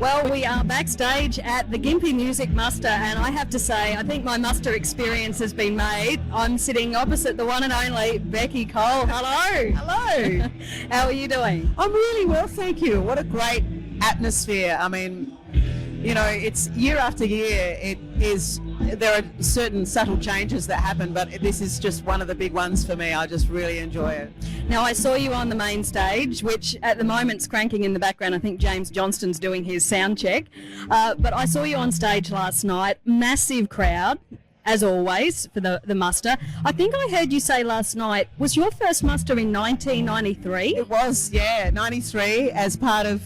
Well, we are backstage at the Gympie Music Muster, and I have to say, I think my muster experience has been made. I'm sitting opposite the one and only Beccy Cole. Hello. Hello. How are you doing? I'm really well, thank you. What a great atmosphere. I mean, you know, it's year after year, there are certain subtle changes that happen, but this is just one of the big ones for me. I just really enjoy it. Now, I saw you on the main stage, which at the moment's cranking in the background. I think James Johnston's doing his sound check. But I saw you on stage last night. Massive crowd, as always, for the muster. I think I heard you say last night, was your first muster in 1993? It was, yeah, 93, as part of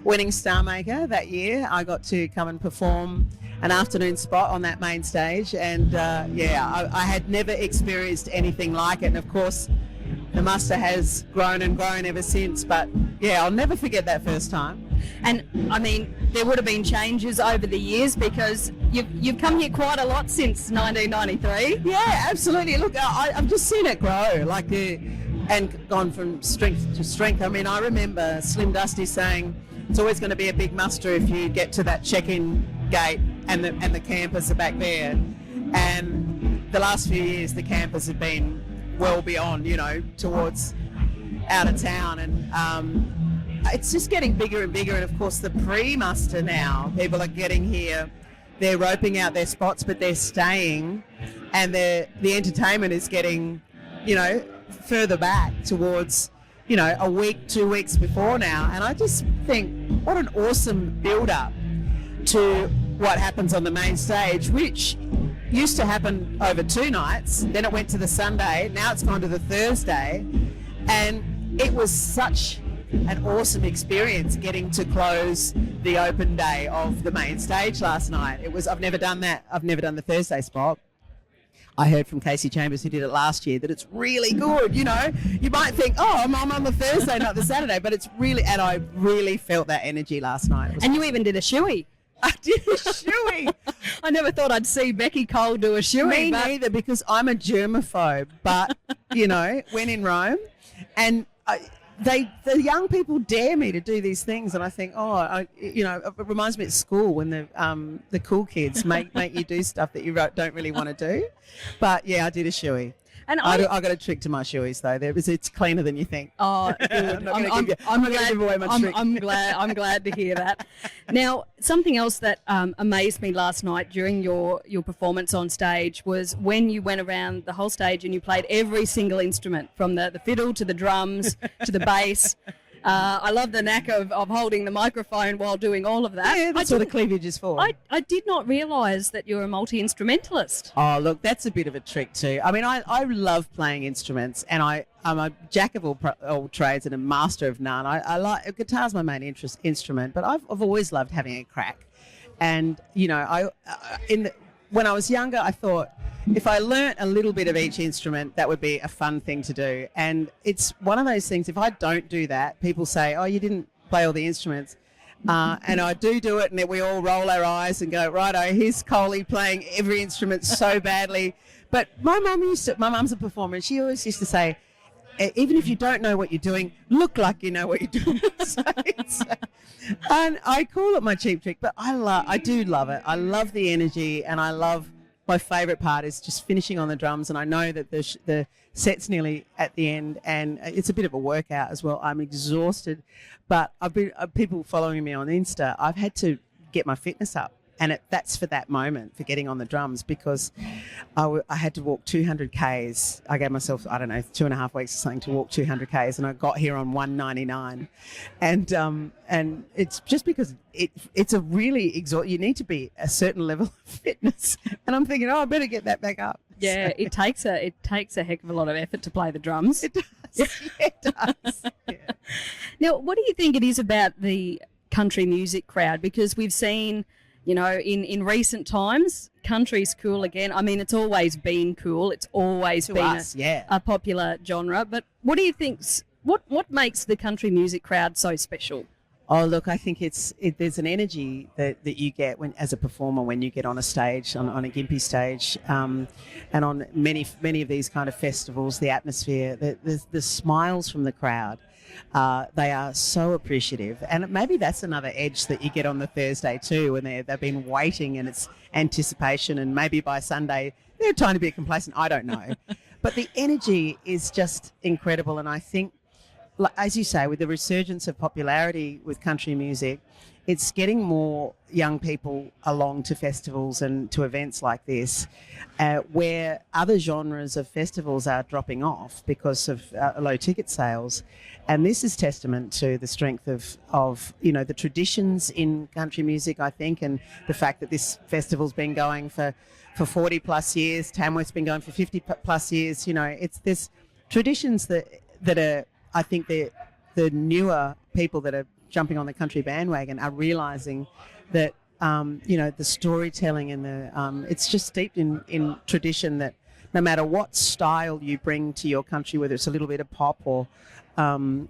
winning Star Maker that year. I got to come and perform an afternoon spot on that main stage, and I had never experienced anything like it. And of course, the muster has grown and grown ever since, but yeah, I'll never forget that first time. And I mean, there would have been changes over the years because you've come here quite a lot since 1993. Yeah, absolutely. Look, I've just seen it grow, and gone from strength to strength. I mean, I remember Slim Dusty saying it's always going to be a big muster if you get to that check-in gate and the campers are back there. And the last few years, the campers have been well beyond, you know, towards out of town, and it's just getting bigger and bigger. And of course, the pre-muster now, people are getting here, they're roping out their spots, but they're staying, and the entertainment is getting, you know, further back towards, you know, a week, 2 weeks before now. And I just think, what an awesome build-up to what happens on the main stage, which used to happen over 2 nights, then it went to the Sunday, now it's gone to the Thursday, and it was such an awesome experience getting to close the open day of the main stage last night. I've never done that. I've never done the Thursday spot. I heard from Casey Chambers, who did it last year, that it's really good. You know, you might think, oh, I'm on the Thursday, not the Saturday, but it's really, and I really felt that energy last night. And you even did a shoey. I did a shoey. I never thought I'd see Beccy Cole do a shoey. Me neither, because I'm a germaphobe. But, you know, when in Rome, and the young people dare me to do these things, and I think, it reminds me at school when the cool kids make you do stuff that you don't really want to do. But yeah, I did a shoey. And I got a trick to my shoeys though. It's cleaner than you think. Oh, good. I'm glad to hear that. Now, something else that amazed me last night during your performance on stage was when you went around the whole stage and you played every single instrument, from the fiddle to the drums to the bass. I love the knack of holding the microphone while doing all of that. Yeah, that's what the cleavage is for. I did not realise that you're a multi-instrumentalist. Oh, look, that's a bit of a trick too. I mean, I love playing instruments, and I'm a jack of all trades and a master of none. I like guitar's my main instrument, but I've always loved having a crack. And you know, when I was younger, I thought, if I learnt a little bit of each instrument, that would be a fun thing to do. And it's one of those things, if I don't do that, people say, oh, you didn't play all the instruments. And I do it, and then we all roll our eyes and go, righto, here's Coley playing every instrument so badly. But my mum's a performer, and she always used to say, even if you don't know what you're doing, look like you know what you're doing. And I call it my cheap trick, but I do love it. I love the energy, and my favourite part is just finishing on the drums, and I know that the set's nearly at the end, and it's a bit of a workout as well. I'm exhausted, but people following me on Insta, I've had to get my fitness up, and that's for that moment, for getting on the drums, because I had to walk 200 Ks. I gave myself, 2.5 weeks or something to walk 200 Ks, and I got here on 199, and it's just because it's a really you need to be a certain level of fitness, and I'm thinking, I better get that back up. Yeah, it takes a heck of a lot of effort to play the drums. It does. Yeah, it does. Yeah. Now, what do you think it is about the country music crowd? Because we've seen, you know, in recent times, country's cool again. I mean, it's always been cool. It's always been a popular genre. But what do you think? What makes the country music crowd so special? Oh, look, I think there's an energy that you get as a performer when you get on a stage, on a Gympie stage, and on many of these kind of festivals, the atmosphere, the smiles from the crowd. they are so appreciative. And maybe that's another edge that you get on the Thursday too, when they've been waiting and it's anticipation, and maybe by Sunday they're trying to be complacent. I don't know. But the energy is just incredible. And I think, as you say, with the resurgence of popularity with country music, it's getting more young people along to festivals and to events like this, where other genres of festivals are dropping off because of low ticket sales. And this is testament to the strength of the traditions in country music, I think, and the fact that this festival's been going for 40 plus years. Tamworth's been going for 50 plus years. There's traditions that are, I think, the newer people that are jumping on the country bandwagon are realising that the storytelling and it's just steeped in tradition, that no matter what style you bring to your country, whether it's a little bit of pop or and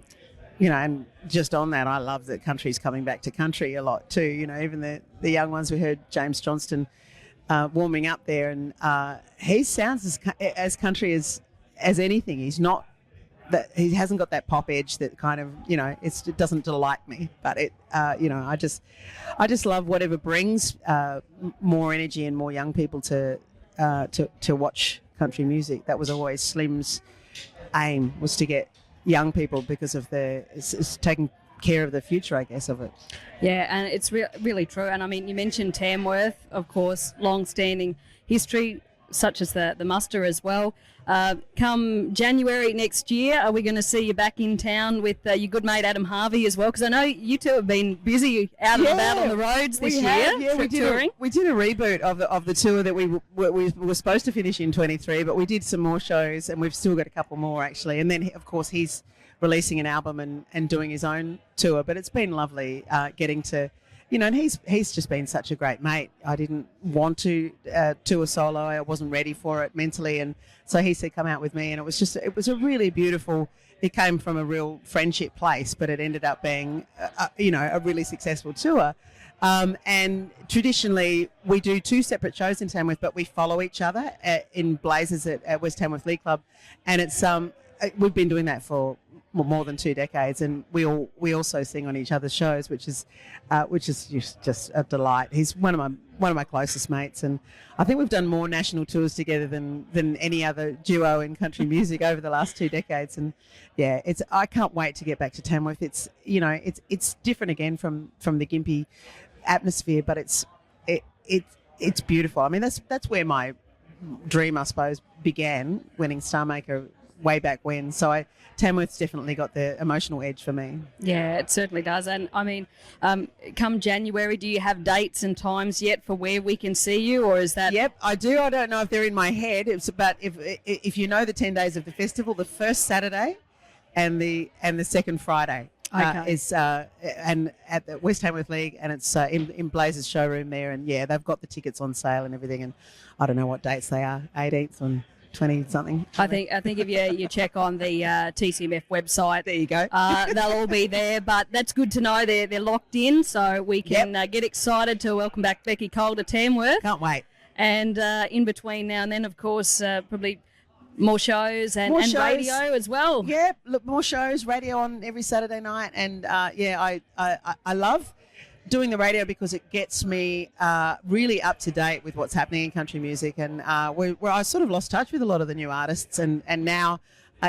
just on that, I love that country's coming back to country a lot too. Even the young ones, we heard James Johnston warming up there, and he sounds as country as anything. He's not that, he hasn't got that pop edge that kind of it doesn't delight me, but I just love whatever brings more energy and more young people to watch country music. That was always Slim's aim, was to get young people, because of it's taking care of the future, I guess, of it. Yeah, and it's really true. And I mean, you mentioned Tamworth, of course, long-standing history, such as the muster as well. Come January next year, are we going to see you back in town with your good mate Adam Harvey as well? Because I know you two have been busy out and about on the roads this year. Yeah, we did a reboot of the tour that we were supposed to finish in 23, but we did some more shows, and we've still got a couple more actually. And then, of course, he's releasing an album and doing his own tour. But it's been lovely getting to, and he's just been such a great mate. I didn't want to tour solo. I wasn't ready for it mentally, and so he said, come out with me. And it was a really beautiful, it came from a real friendship place, but it ended up being, a really successful tour. And traditionally, we do two separate shows in Tamworth, but we follow each other in Blazers at West Tamworth League Club. And it's we've been doing that for more than 2 decades, and we also sing on each other's shows, which is just a delight. He's one of my closest mates, and I think we've done more national tours together than any other duo in country music over the last 2 decades. And yeah, I can't wait to get back to Tamworth. It's it's different again from the Gympie atmosphere, but it's beautiful. I mean, that's where my dream, I suppose, began, winning Star Maker way back when. So Tamworth's definitely got the emotional edge for me. Yeah, it certainly does. And I mean, come January, do you have dates and times yet for where we can see you, or is that? Yep, I do. I don't know if they're in my head. It's about if you know the 10 days of the festival, the first Saturday and the second Friday. Okay. Is and at the West Tamworth League, and it's in Blazer's showroom there, and yeah, they've got the tickets on sale and everything, and I don't know what dates they are, 18th and 20 something. I think if you check on the TCMF website, there you go. They'll all be there. But that's good to know they're locked in, so we can get excited to welcome back Beccy Cole to Tamworth. Can't wait. And in between now and then, of course, probably more shows and radio as well. Yeah, look, more shows, radio on every Saturday night, and I love doing the radio because it gets me really up to date with what's happening in country music, and where I sort of lost touch with a lot of the new artists, and now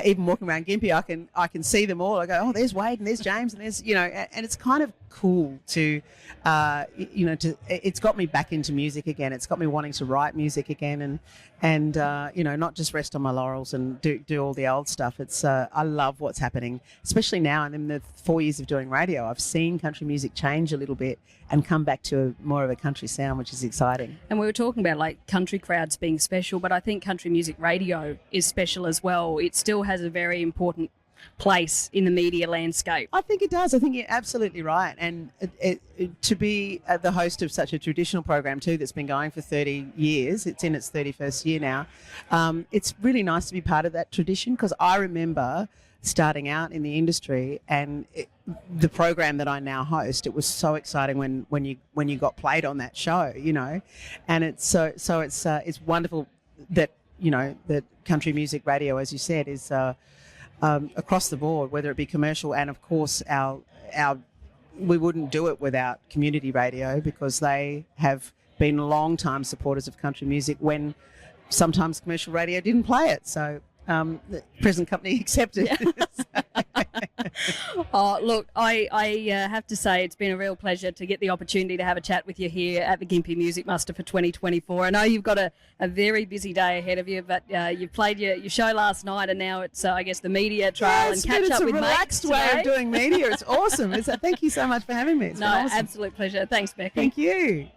even walking around Gympie, I can see them all. I go, oh, there's Wade and there's James and there's and it's kind of cool to it's got me back into music again. It's got me wanting to write music again, and not just rest on my laurels and do all the old stuff. It's I love what's happening, especially now. And in the 4 years of doing radio, I've seen country music change a little bit and come back to more of a country sound, which is exciting. And we were talking about like country crowds being special, but I think country music radio is special as well. It still has a very important place in the media landscape. I think it does. I think you're absolutely right. And to be the host of such a traditional program too that's been going for 30 years, it's in its 31st year now, it's really nice to be part of that tradition, because I remember starting out in the industry and the program that I now host, it was so exciting when you got played on that show, and it's it's wonderful that that country music radio, as you said, is across the board, whether it be commercial and, of course, our we wouldn't do it without community radio, because they have been long-time supporters of country music when sometimes commercial radio didn't play it. So the present company accepted. Yeah. Oh, look, I have to say it's been a real pleasure to get the opportunity to have a chat with you here at the Gympie Music Muster for 2024. I know you've got a very busy day ahead of you, but you played your show last night, and now it's, I guess, the media trial and catch up with mates. It's a relaxed way of doing media. It's awesome. Thank you so much for having me. It's been awesome. Absolute pleasure. Thanks, Beccy. Thank you.